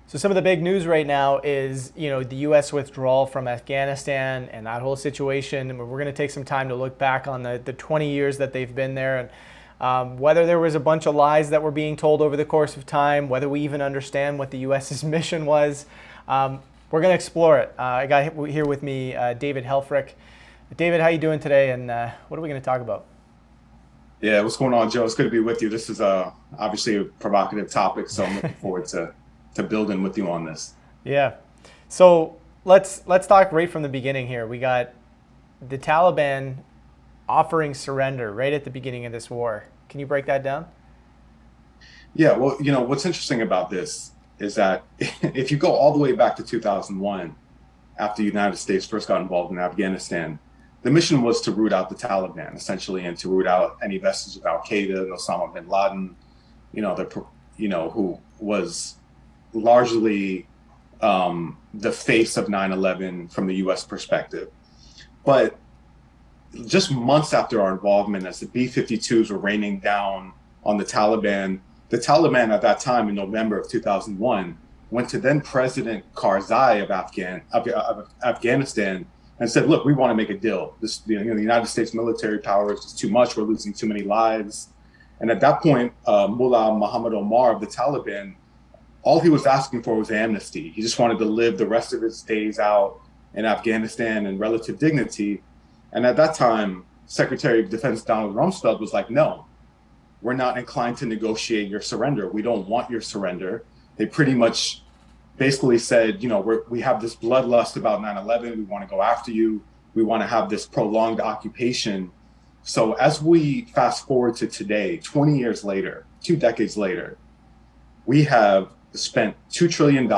So some of the big news right now is, the U.S. withdrawal from Afghanistan and that whole situation. And we're going to take some time to look back on the 20 years that they've been there, and whether there was a bunch of lies that were being told over the course of time, whether we even understand what the U.S.'s mission was. We're going to explore it. I got here with me David Helfrich. David, how you doing today? And what are we going to talk about? Yeah, what's going on, Joe? It's good to be with you. This is obviously a provocative topic, so I'm looking forward to building with you on this. Yeah. So let's talk right from the beginning here. We got the Taliban offering surrender right at the beginning of this war. Can you break that down? Yeah, well, what's interesting about this is that if you go all the way back to 2001, after the United States first got involved in Afghanistan, the mission was to root out the Taliban, essentially, and to root out any vestige of Al Qaeda and Osama bin Laden, who was largely the face of 9/11 from the U.S. perspective. But just months after our involvement, as the B-52s were raining down on the Taliban at that time in November of 2001 went to then President Karzai of Afghanistan and said, "Look, we want to make a deal. The United States military power is just too much. We're losing too many lives." And at that point, Mullah Muhammad Omar of the Taliban, all he was asking for was amnesty. He just wanted to live the rest of his days out in Afghanistan in relative dignity. And at that time, Secretary of Defense Donald Rumsfeld was like, "No, we're not inclined to negotiate your surrender. We don't want your surrender." They pretty much basically said, we have this bloodlust about 9/11. We want to go after you. We want to have this prolonged occupation. So as we fast forward to today, 20 years later, 2 decades later, we have spent $2 trillion.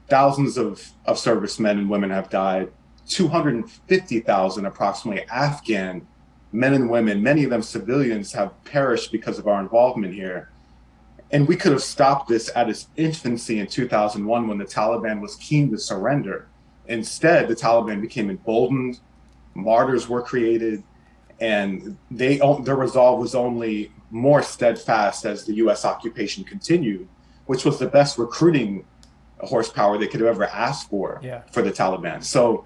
Thousands of servicemen and women have died. 250,000 approximately Afghan men and women, many of them civilians, have perished because of our involvement here. And we could have stopped this at its infancy in 2001 when the Taliban was keen to surrender. Instead, the Taliban became emboldened, martyrs were created, and their resolve was only more steadfast as the US occupation continued, which was the best recruiting horsepower they could have ever asked for the Taliban. So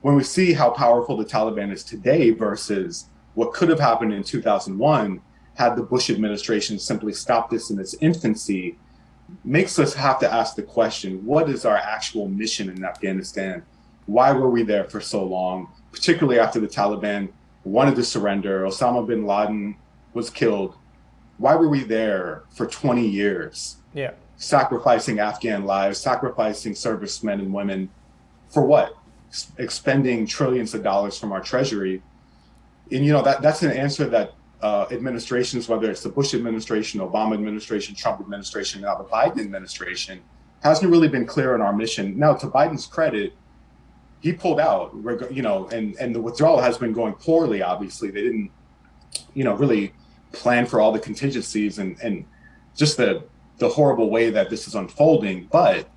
when we see how powerful the Taliban is today versus what could have happened in 2001 had the Bush administration simply stopped this in its infancy, makes us have to ask the question, what is our actual mission in Afghanistan? Why were we there for so long, particularly after the Taliban wanted to surrender, Osama bin Laden was killed? Why were we there for 20 years? Yeah. Sacrificing Afghan lives, sacrificing servicemen and women for what? Expending trillions of dollars from our treasury. And that's an answer that administrations, whether it's the Bush administration, Obama administration, Trump administration, now the Biden administration, hasn't really been clear on our mission. Now, to Biden's credit, he pulled out, and the withdrawal has been going poorly. Obviously, they didn't, really plan for all the contingencies and just the horrible way that this is unfolding. But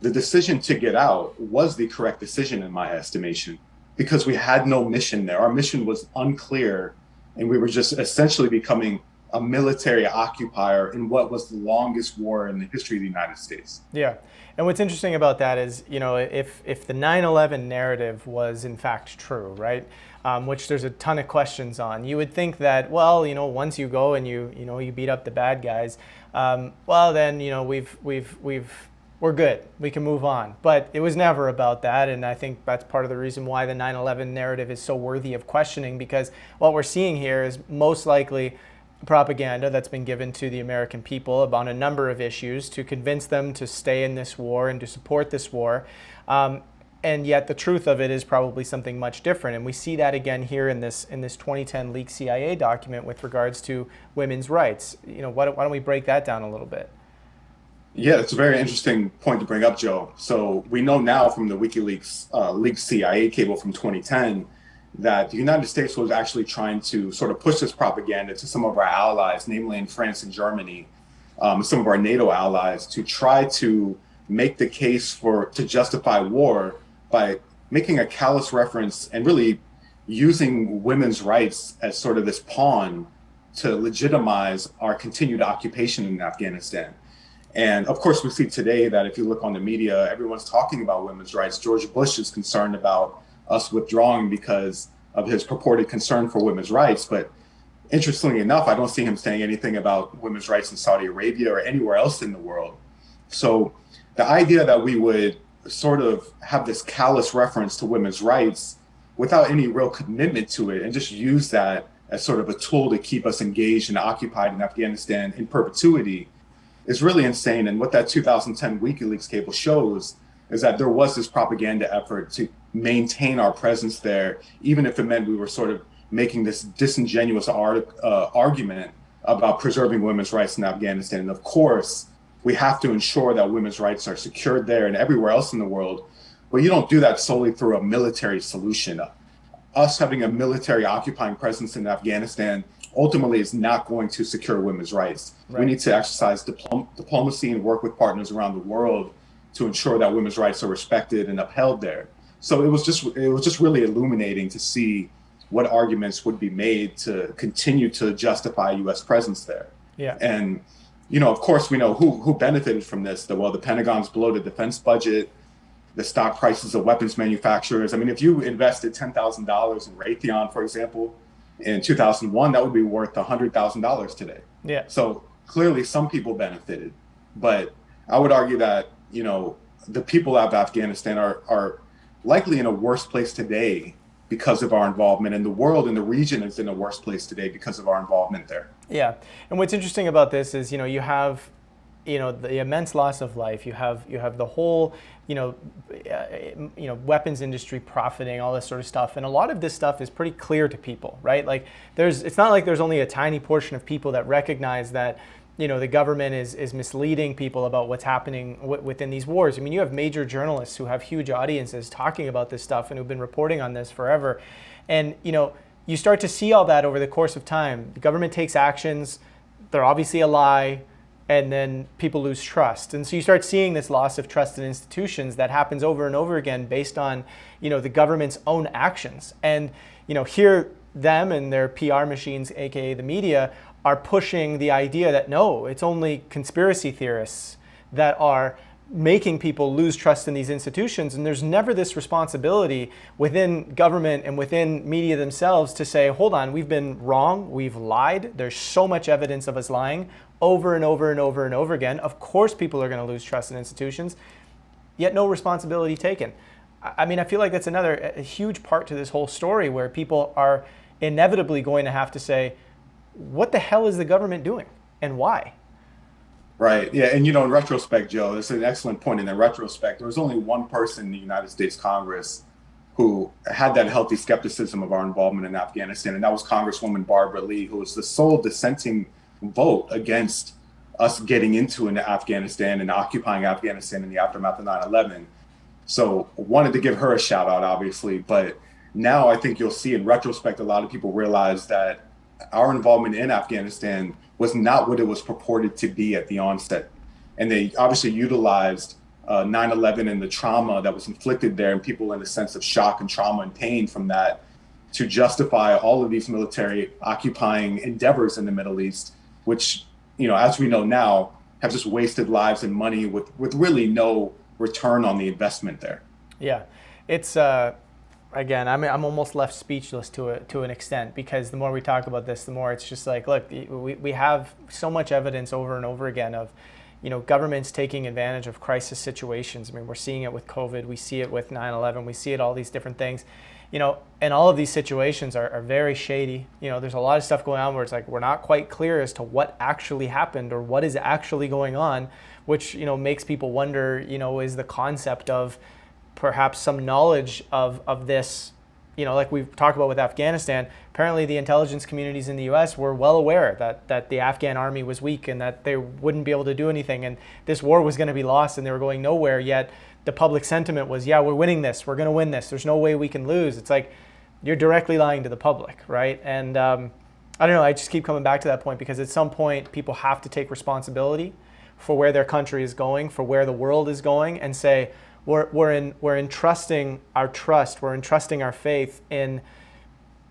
the decision to get out was the correct decision in my estimation, because we had no mission there. Our mission was unclear, and we were just essentially becoming a military occupier in what was the longest war in the history of the United States. Yeah. And what's interesting about that is, if the 9/11 narrative was in fact true, right, which there's a ton of questions on, you would think that, well, once you go and you beat up the bad guys, well, then, we're good. We can move on. But it was never about that. And I think that's part of the reason why the 9/11 narrative is so worthy of questioning, because what we're seeing here is most likely propaganda that's been given to the American people about a number of issues to convince them to stay in this war and to support this war. And yet the truth of it is probably something much different. And we see that again here in this 2010 leaked CIA document with regards to women's rights. Why don't we break that down a little bit? Yeah, it's a very interesting point to bring up, Joe. So we know now from the WikiLeaks leaked CIA cable from 2010 that the United States was actually trying to sort of push this propaganda to some of our allies, namely in France and Germany, some of our NATO allies, to try to make the case to justify war by making a callous reference and really using women's rights as sort of this pawn to legitimize our continued occupation in Afghanistan. And of course, we see today that if you look on the media, everyone's talking about women's rights. George Bush is concerned about us withdrawing because of his purported concern for women's rights. But interestingly enough, I don't see him saying anything about women's rights in Saudi Arabia or anywhere else in the world. So the idea that we would sort of have this callous reference to women's rights without any real commitment to it and just use that as sort of a tool to keep us engaged and occupied in Afghanistan in perpetuity is really insane. And what that 2010 WikiLeaks cable shows is that there was this propaganda effort to maintain our presence there, even if it meant we were sort of making this disingenuous argument about preserving women's rights in Afghanistan. And of course, we have to ensure that women's rights are secured there and everywhere else in the world. But you don't do that solely through a military solution. Us having a military occupying presence in Afghanistan ultimately is not going to secure women's rights. Right. We need to exercise diplomacy and work with partners around the world to ensure that women's rights are respected and upheld there. So it was just really illuminating to see what arguments would be made to continue to justify U.S. presence there. Yeah. And of course, we know who benefited from this. The Pentagon's bloated defense budget, the stock prices of weapons manufacturers. I mean, if you invested $10,000 in Raytheon, for example, in 2001, that would be worth $100,000 today. Yeah. So clearly some people benefited, but I would argue that, the people of Afghanistan are likely in a worse place today because of our involvement, and the world and the region is in a worse place today because of our involvement there. Yeah. And what's interesting about this is, you have, the immense loss of life. You have the whole, weapons industry profiting, all this sort of stuff. And a lot of this stuff is pretty clear to people, right? Like it's not like there's only a tiny portion of people that recognize that, the government is misleading people about what's happening within these wars. I mean, you have major journalists who have huge audiences talking about this stuff and who've been reporting on this forever. And, you start to see all that over the course of time. The government takes actions, they're obviously a lie, and then people lose trust. And so you start seeing this loss of trust in institutions that happens over and over again based on, the government's own actions. And, here them and their PR machines, aka the media, are pushing the idea that no, it's only conspiracy theorists that are making people lose trust in these institutions. And there's never this responsibility within government and within media themselves to say, hold on, we've been wrong, we've lied. There's so much evidence of us lying over and over and over and over again. Of course, people are going to lose trust in institutions, yet no responsibility taken. I mean, I feel like that's a huge part to this whole story where people are inevitably going to have to say, what the hell is the government doing and why? Right. Yeah. And, in retrospect, Joe, it's an excellent point. In retrospect, there was only one person in the United States Congress who had that healthy skepticism of our involvement in Afghanistan. And that was Congresswoman Barbara Lee, who was the sole dissenting vote against us getting into Afghanistan and occupying Afghanistan in the aftermath of 9/11. So wanted to give her a shout out, obviously. But now I think you'll see in retrospect, a lot of people realize that our involvement in Afghanistan was not what it was purported to be at the onset. And they obviously utilized 9/11 and the trauma that was inflicted there and people in a sense of shock and trauma and pain from that to justify all of these military occupying endeavors in the Middle East, which, as we know now, have just wasted lives and money with really no return on the investment there. Yeah, it's again, I'm almost left speechless to an extent, because the more we talk about this, the more it's just like, look, we have so much evidence over and over again of, governments taking advantage of crisis situations. I mean, we're seeing it with COVID, we see it with 9/11, we see it all these different things, and all of these situations are very shady. There's a lot of stuff going on where it's like we're not quite clear as to what actually happened or what is actually going on, which makes people wonder, is the concept of perhaps some knowledge of this, like we've talked about with Afghanistan. Apparently the intelligence communities in the US were well aware that the Afghan army was weak and that they wouldn't be able to do anything and this war was going to be lost and they were going nowhere, yet the public sentiment was, yeah, we're winning this, we're going to win this, there's no way we can lose. It's like you're directly lying to the public, right? And I don't know, I just keep coming back to that point because at some point people have to take responsibility for where their country is going, for where the world is going, and say, we're entrusting our trust, we're entrusting our faith in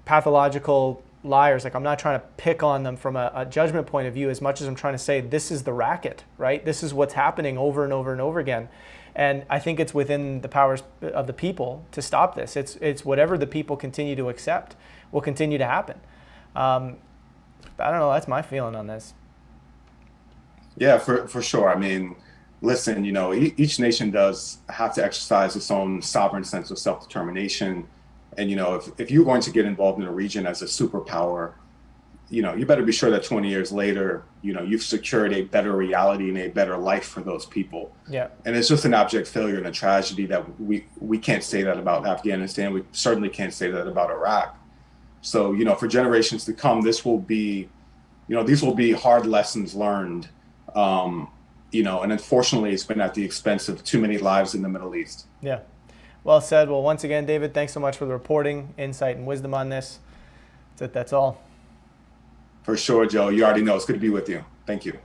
pathological liars. Like, I'm not trying to pick on them from a judgment point of view as much as I'm trying to say this is the racket, right? This is what's happening over and over and over again. And I think it's within the powers of the people to stop this. It's whatever the people continue to accept will continue to happen. I don't know. That's my feeling on this. Yeah, for sure. I mean, listen, each nation does have to exercise its own sovereign sense of self-determination. And, if you're going to get involved in a region as a superpower, you better be sure that 20 years later, you've secured a better reality and a better life for those people. Yeah. And it's just an abject failure and a tragedy that we can't say that about Afghanistan. We certainly can't say that about Iraq. So, for generations to come, these will be hard lessons learned. And unfortunately, it's been at the expense of too many lives in the Middle East. Yeah. Well said. Well, once again, David, thanks so much for the reporting, insight, and wisdom on this. That's all. For sure, Joe. You already know. It's good to be with you. Thank you.